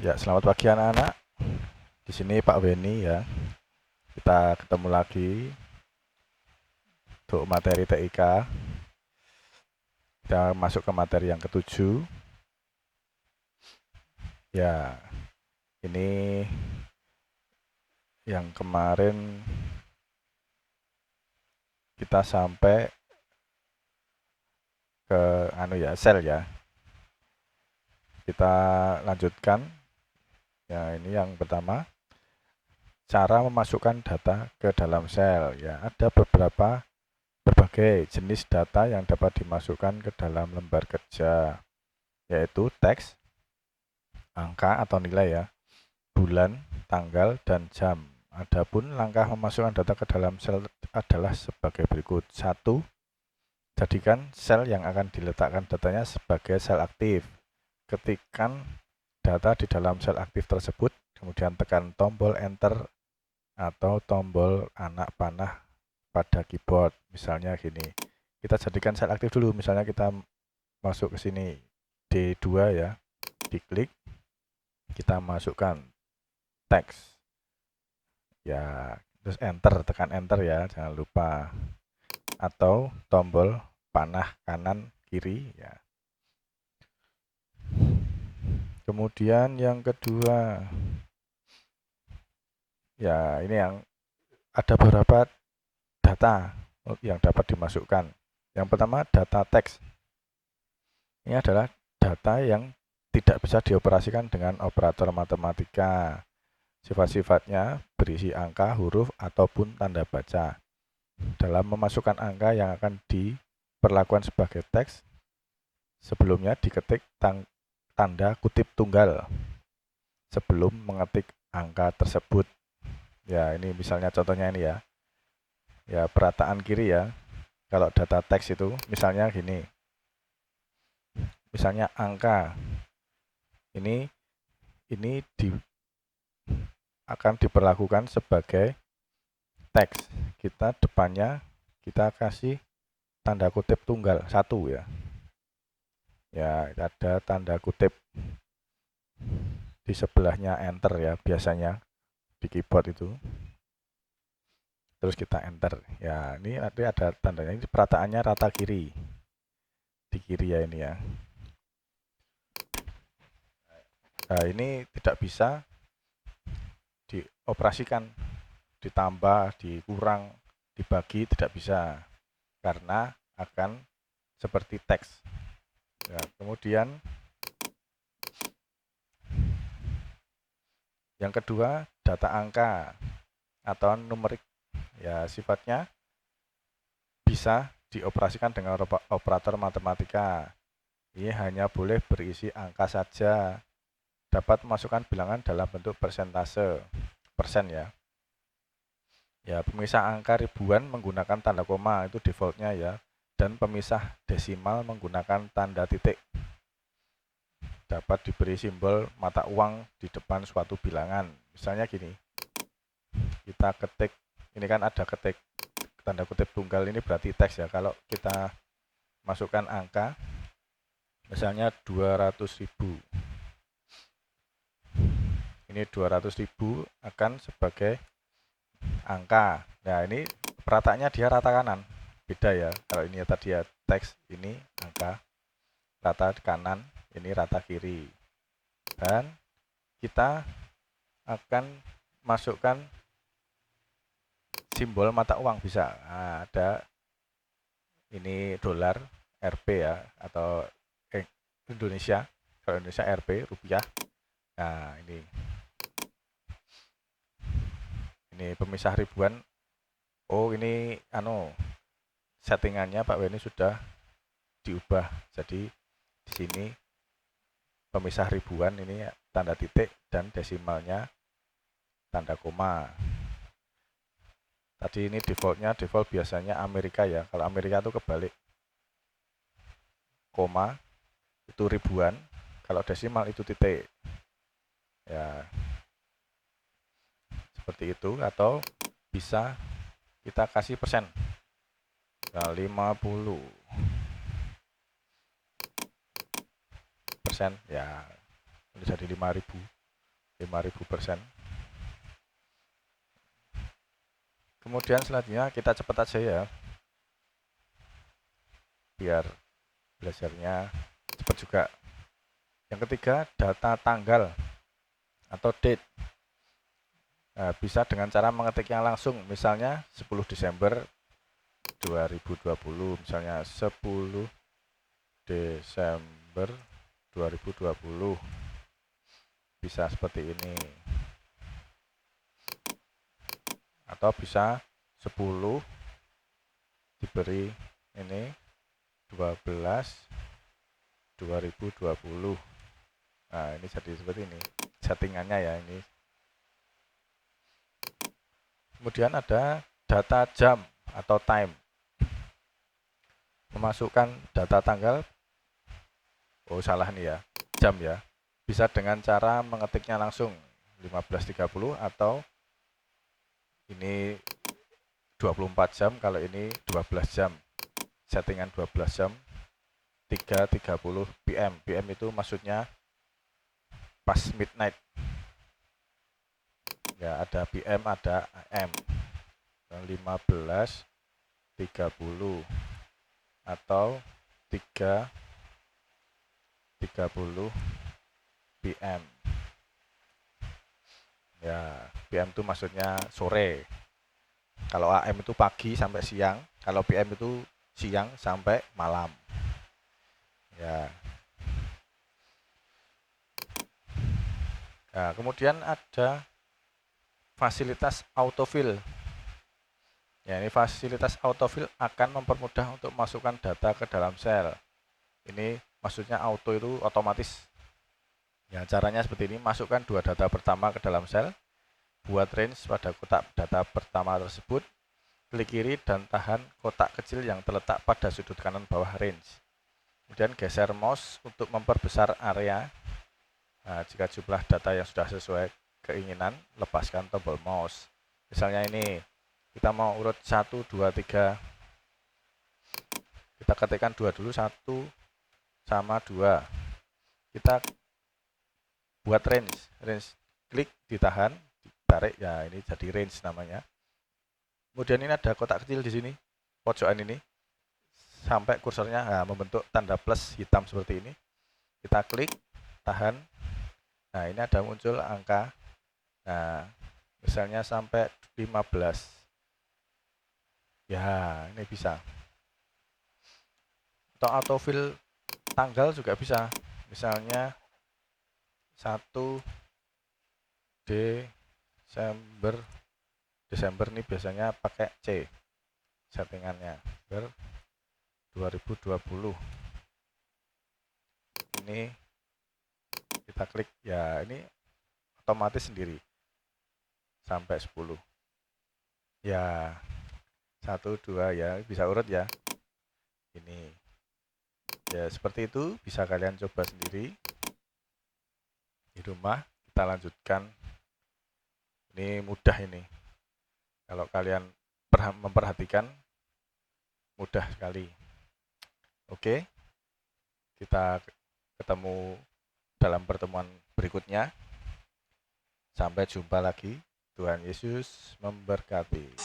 Ya, selamat pagi anak-anak. Di sini Pak Weni ya. Kita ketemu lagi untuk materi TIK. Kita masuk ke materi yang ketujuh. Ya, ini yang kemarin kita sampai ke sel ya. Kita lanjutkan. Ya, ini yang pertama, cara memasukkan data ke dalam sel. Ya, ada berbagai jenis data yang dapat dimasukkan ke dalam lembar kerja, yaitu teks, angka atau nilai ya, bulan, tanggal, dan jam. Adapun langkah memasukkan data ke dalam sel adalah sebagai berikut. 1. Jadikan sel yang akan diletakkan datanya sebagai sel aktif. Ketikkan data di dalam sel aktif tersebut, kemudian tekan tombol Enter atau tombol anak panah pada keyboard. Misalnya gini, kita jadikan sel aktif dulu. Misalnya kita masuk ke sini, D2 ya, diklik, kita masukkan teks. Ya, terus enter, tekan enter ya, jangan lupa. Atau tombol panah kanan kiri ya. Kemudian yang kedua, ya ini yang ada beberapa data yang dapat dimasukkan. Yang pertama, data teks. Ini adalah data yang tidak bisa dioperasikan dengan operator matematika. Sifat-sifatnya berisi angka, huruf, ataupun tanda baca. Dalam memasukkan angka yang akan diperlakukan sebagai teks, sebelumnya diketik tanda kutip tunggal sebelum mengetik angka tersebut. Ya, ini misalnya contohnya ini ya. Ya, perataan kiri ya. Kalau data teks itu misalnya gini. Misalnya angka. Ini akan diperlakukan sebagai teks. Kita depannya kita kasih tanda kutip tunggal 1 ya. Ya, ada tanda kutip di sebelahnya enter ya biasanya di keyboard itu. Terus kita enter. Ya, ini ada tandanya. Ini perataannya rata kiri. Di kiri ya ini ya. Nah, ini tidak bisa dioperasikan, ditambah, dikurang, dibagi, tidak bisa. Karena akan seperti teks. Ya, kemudian yang kedua, data angka atau numerik. Ya, sifatnya bisa dioperasikan dengan operator matematika. Ini hanya boleh berisi angka saja. Dapat memasukkan bilangan dalam bentuk persentase, persen ya. Ya, pemisah angka ribuan menggunakan tanda koma, itu defaultnya ya. Dan pemisah desimal menggunakan tanda titik. Dapat diberi simbol mata uang di depan suatu bilangan. Misalnya gini, kita ketik, ini kan ada ketik tanda kutip tunggal, ini berarti teks ya. Kalau kita masukkan angka, misalnya 200.000. Ini 200.000 akan sebagai angka. Nah, ini perataannya dia rata kanan. Beda ya. Kalau ini tadi ya teks, ini angka. Rata kanan, ini rata kiri. Dan kita akan masukkan simbol mata uang bisa. Nah, ada ini dolar, Rp ya, atau Indonesia. Kalau Indonesia Rp, rupiah. Nah, ini pemisah ribuan. Oh, ini settingannya Pak Weni sudah diubah. Jadi di sini pemisah ribuan ini tanda titik dan desimalnya tanda koma. Tadi ini default biasanya Amerika ya. Kalau Amerika itu kebalik. Koma itu ribuan, kalau desimal itu titik. Ya. Seperti itu, atau bisa kita kasih persen. Nah, 50% ya, jadi 5.000. 5000%. Kemudian selanjutnya kita cepat aja ya, biar belajarnya cepat juga. Yang ketiga, data tanggal atau date. Nah, bisa dengan cara mengetiknya langsung, misalnya 10 Desember 2020, misalnya 10 Desember 2020. Bisa seperti ini. Atau bisa 10 diberi ini 12 2020. Nah, ini jadi seperti ini settingannya ya ini. Kemudian ada data jam atau time. Memasukkan data tanggal, oh salah nih ya, jam ya. Bisa dengan cara mengetiknya langsung 15.30 atau ini 24 jam, kalau ini 12 jam. Settingan 12 jam, 3.30 PM. PM itu maksudnya pas midnight. Ya, ada PM, ada AM. 15.30 atau 3.30 PM. Ya, PM itu maksudnya sore. Kalau AM itu pagi sampai siang, kalau PM itu siang sampai malam. Ya. Nah, kemudian ada fasilitas autofill. Ya, ini fasilitas autofill akan mempermudah untuk masukkan data ke dalam sel. Ini maksudnya auto itu otomatis. Ya, caranya seperti ini, masukkan dua data pertama ke dalam sel, buat range pada kotak data pertama tersebut, klik kiri dan tahan kotak kecil yang terletak pada sudut kanan bawah range. Kemudian geser mouse untuk memperbesar area. Nah, jika jumlah data yang sudah sesuai keinginan, lepaskan tombol mouse. Misalnya ini, kita mau urut 1, 2, 3. Kita ketikkan 2 dulu, 1 sama 2. Kita buat range. Klik, ditahan, ditarik, ya ini jadi range namanya. Kemudian ini ada kotak kecil di sini, pojokan ini. Sampai kursornya membentuk tanda plus hitam seperti ini. Kita klik, tahan. Nah, ini ada muncul angka. Nah, misalnya sampai 15. Ya, ini bisa. Atau autofill tanggal juga bisa. Misalnya 1 Desember. Desember ini biasanya pakai C settingannya. 2020. Ini kita klik, ya ini otomatis sendiri sampai 10. Ya, 1, 2 ya, bisa urut ya. Ini. Ya, seperti itu bisa kalian coba sendiri di rumah. Kita lanjutkan. Ini mudah ini. Kalau kalian memperhatikan, mudah sekali. Oke. Kita ketemu dalam pertemuan berikutnya. Sampai jumpa lagi. Tuhan Yesus memberkati.